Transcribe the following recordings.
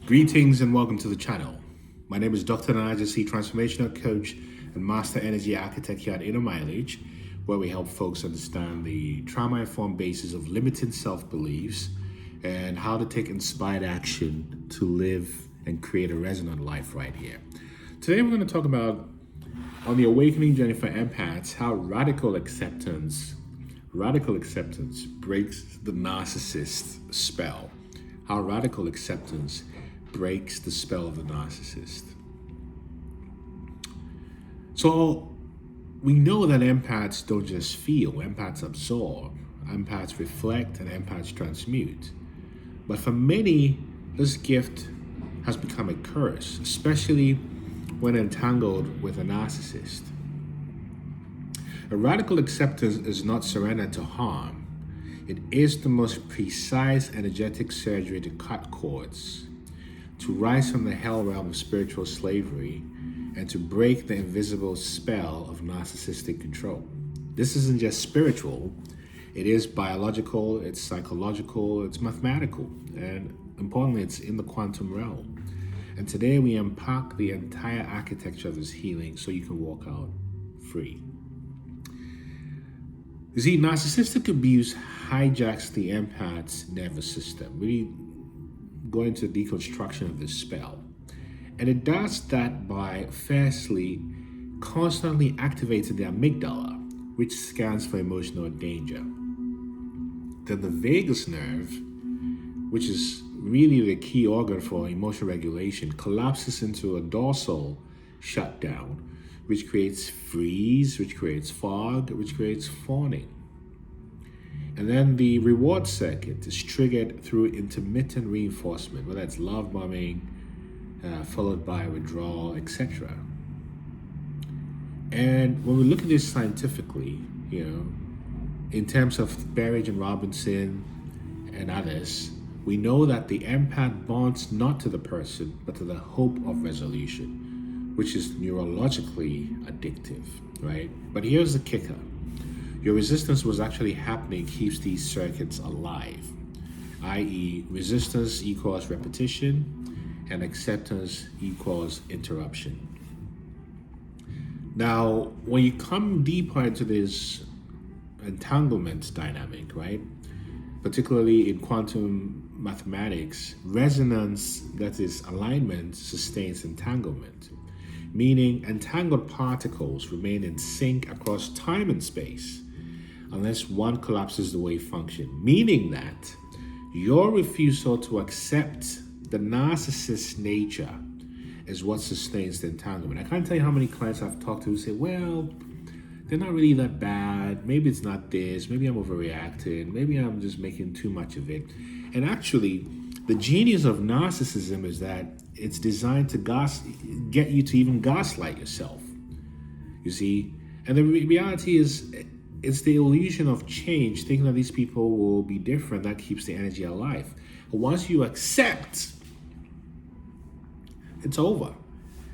Greetings and welcome to the channel. My name is Dr. Gyesie, transformational coach and master energy architect here at Inner Mileage, where we help folks understand the trauma-informed basis of limiting self-beliefs and how to take inspired action to live and create a resonant life right here. Today we're going to talk about, on the awakening journey for empaths, how radical acceptance breaks the narcissist spell. How radical acceptance breaks the spell of the narcissist. So we know that empaths don't just feel, empaths absorb, empaths reflect, and empaths transmute. But for many, this gift has become a curse, especially when entangled with a narcissist. A radical acceptance is not surrender to harm. It is the most precise energetic surgery to cut cords, to rise from the hell realm of spiritual slavery, and to break the invisible spell of narcissistic control. This isn't just spiritual, it is biological, it's psychological, it's mathematical, and importantly, it's in the quantum realm. And today we unpack the entire architecture of this healing so you can walk out free. You see, narcissistic abuse hijacks the empath's nervous system, really going to deconstruction of this spell. And it does that by firstly constantly activating the amygdala, which scans for emotional danger. Then the vagus nerve, which is really the key organ for emotional regulation, collapses into a dorsal shutdown, which creates freeze, which creates fog, which creates fawning. And then the reward circuit is triggered through intermittent reinforcement, whether it's love bombing, followed by withdrawal, etc. And when we look at this scientifically, in terms of Berridge and Robinson and others, we know that the empath bonds not to the person, but to the hope of resolution, which is neurologically addictive, right? But here's the kicker. Your resistance was actually happening keeps these circuits alive, i.e. resistance equals repetition and acceptance equals interruption. Now, when you come deeper into this entanglement dynamic, right, particularly in quantum mathematics, resonance, that is alignment, sustains entanglement, meaning entangled particles remain in sync across time and space unless one collapses the wave function, meaning that your refusal to accept the narcissist's nature is what sustains the entanglement. I can't tell you how many clients I've talked to who say, well, they're not really that bad. Maybe it's not this. Maybe I'm overreacting. Maybe I'm just making too much of it. And actually, the genius of narcissism is that it's designed to get you to even gaslight yourself. You see? And the reality is, it's the illusion of change, thinking that these people will be different, that keeps the energy alive. But once you accept, it's over.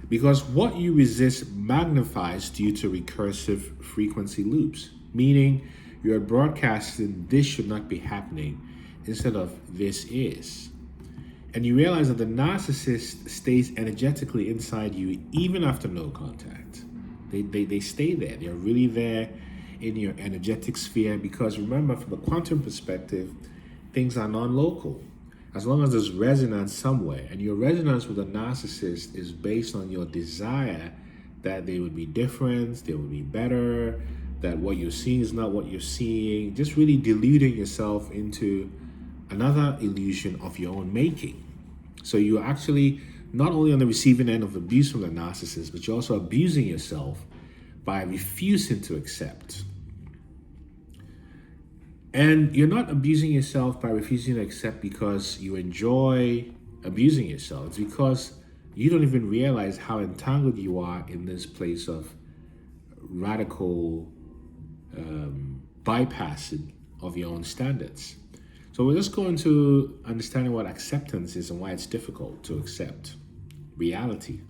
Because what you resist magnifies due to recursive frequency loops, meaning you're broadcasting this should not be happening instead of this is. And you realize that the narcissist stays energetically inside you even after no contact. They stay there. They're really there in your energetic sphere because remember, from a quantum perspective, things are non-local. As long as there's resonance somewhere, and your resonance with a narcissist is based on your desire that they would be different, they would be better, that what you're seeing is not what you're seeing, just really deluding yourself into another illusion of your own making. So you're actually not only on the receiving end of abuse from the narcissist, but you're also abusing yourself by refusing to accept. And you're not abusing yourself by refusing to accept because you enjoy abusing yourself. It's because you don't even realize how entangled you are in this place of radical bypassing of your own standards. So we're just going to understanding what acceptance is and why it's difficult to accept reality.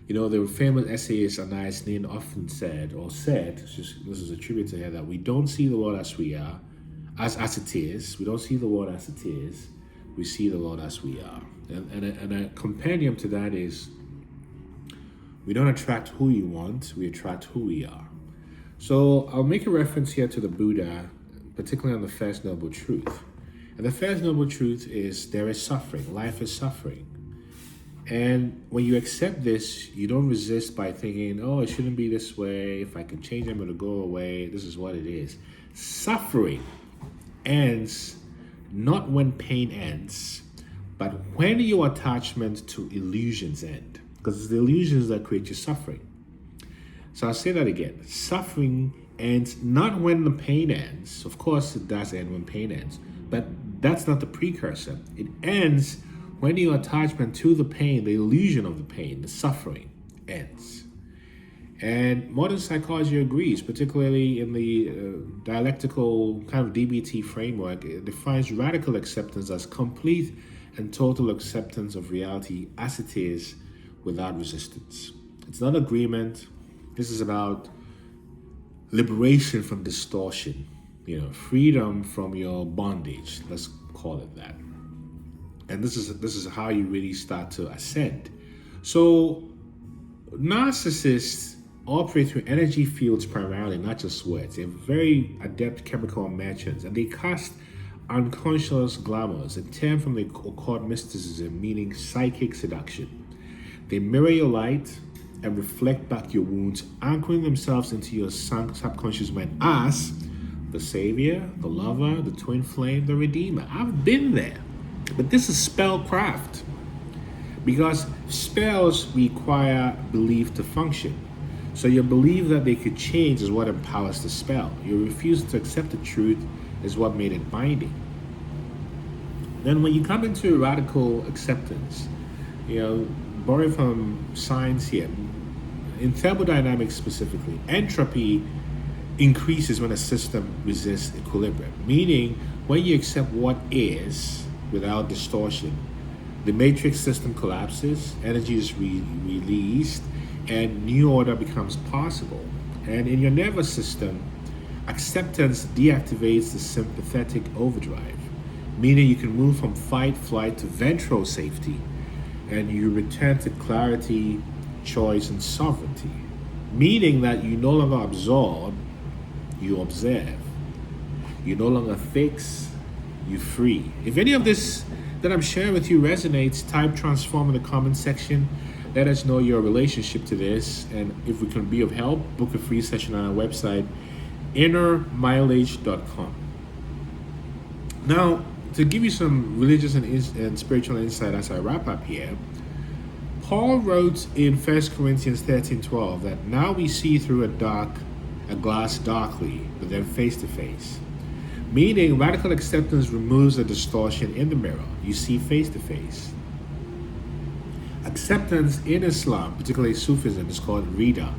The famous essayist Anais Nin often said, this is a tribute to her, that we don't see the world as we are, as it is. We don't see the world as it is, we see the Lord as we are. And a compendium to that is, we don't attract who you want, we attract who we are. So I'll make a reference here to the Buddha, particularly on the first noble truth. And the first noble truth is there is suffering, life is suffering. And when you accept this, you don't resist by thinking, oh, it shouldn't be this way. If I can change them, it'll go away. This is what it is. Suffering ends not when pain ends, but when your attachment to illusions end. Because it's the illusions that create your suffering. So I'll say that again. Suffering ends not when the pain ends. Of course, it does end when pain ends. But that's not the precursor. It ends when your attachment to the pain, the illusion of the pain, the suffering, ends. And modern psychology agrees, particularly in the dialectical kind of DBT framework. It defines radical acceptance as complete and total acceptance of reality as it is without resistance. It's not agreement. This is about liberation from distortion, freedom from your bondage, let's call it that. And this is how you really start to ascend. So narcissists operate through energy fields primarily, not just words. They're very adept chemical merchants, and they cast unconscious glamours, a term from the occult mysticism meaning psychic seduction. They mirror your light and reflect back your wounds, anchoring themselves into your subconscious mind as the savior, the lover, the twin flame, the redeemer. I've been there. But this is spellcraft, because spells require belief to function. So your belief that they could change is what empowers the spell. Your refusal to accept the truth is what made it binding. Then when you come into radical acceptance, borrowing from science here, in thermodynamics specifically, entropy increases when a system resists equilibrium, meaning when you accept what is without distortion, the matrix system collapses, energy is released, and new order becomes possible. And in your nervous system, acceptance deactivates the sympathetic overdrive, meaning you can move from fight, flight to ventral safety, and you return to clarity, choice, and sovereignty, meaning that you no longer absorb, you observe. You no longer fix, you free. If any of this that I'm sharing with you resonates, type transform in the comment section. Let us know your relationship to this, and if we can be of help, book a free session on our website, innermileage.com. Now, to give you some religious and spiritual insight as I wrap up here, Paul wrote in 1 Corinthians 13:12 that now we see through a glass darkly, but then face to face. Meaning, radical acceptance removes the distortion in the mirror. You see face to face. Acceptance in Islam, particularly Sufism, is called Rida,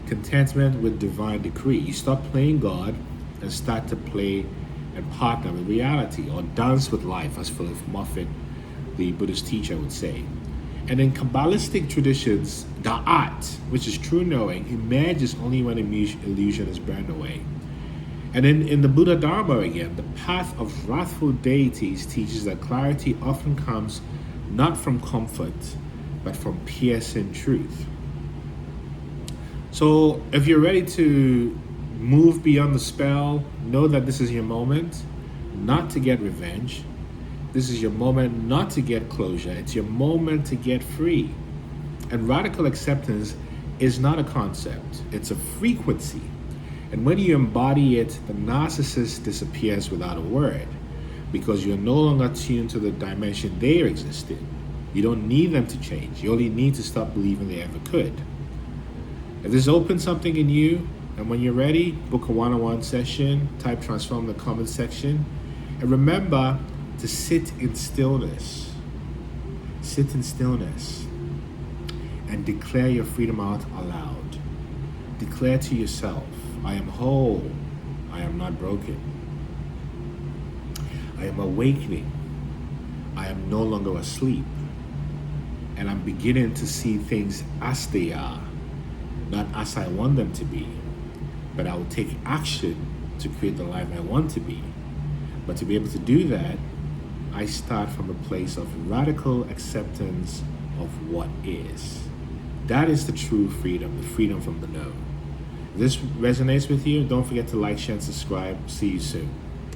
contentment with divine decree. You stop playing God and start to play and partner with reality, or dance with life, as Philip Moffitt, the Buddhist teacher, would say. And in Kabbalistic traditions, Da'at, which is true knowing, emerges only when illusion is burned away. And in the Buddha Dharma again, the path of wrathful deities teaches that clarity often comes not from comfort, but from piercing truth. So if you're ready to move beyond the spell, know that this is your moment not to get revenge. This is your moment not to get closure. It's your moment to get free. And radical acceptance is not a concept, it's a frequency. And when you embody it, the narcissist disappears without a word, because you're no longer tuned to the dimension they exist in. You don't need them to change. You only need to stop believing they ever could. If this opens something in you, and when you're ready, book a one-on-one session, type transform in the comment section, and remember to sit in stillness. Sit in stillness and declare your freedom out aloud. Declare to yourself, I am whole, I am not broken. I am awakening, I am no longer asleep. And I'm beginning to see things as they are, not as I want them to be. But I will take action to create the life I want to be. But to be able to do that, I start from a place of radical acceptance of what is. That is the true freedom, the freedom from the known. If this resonates with you, don't forget to like, share, and subscribe. See you soon.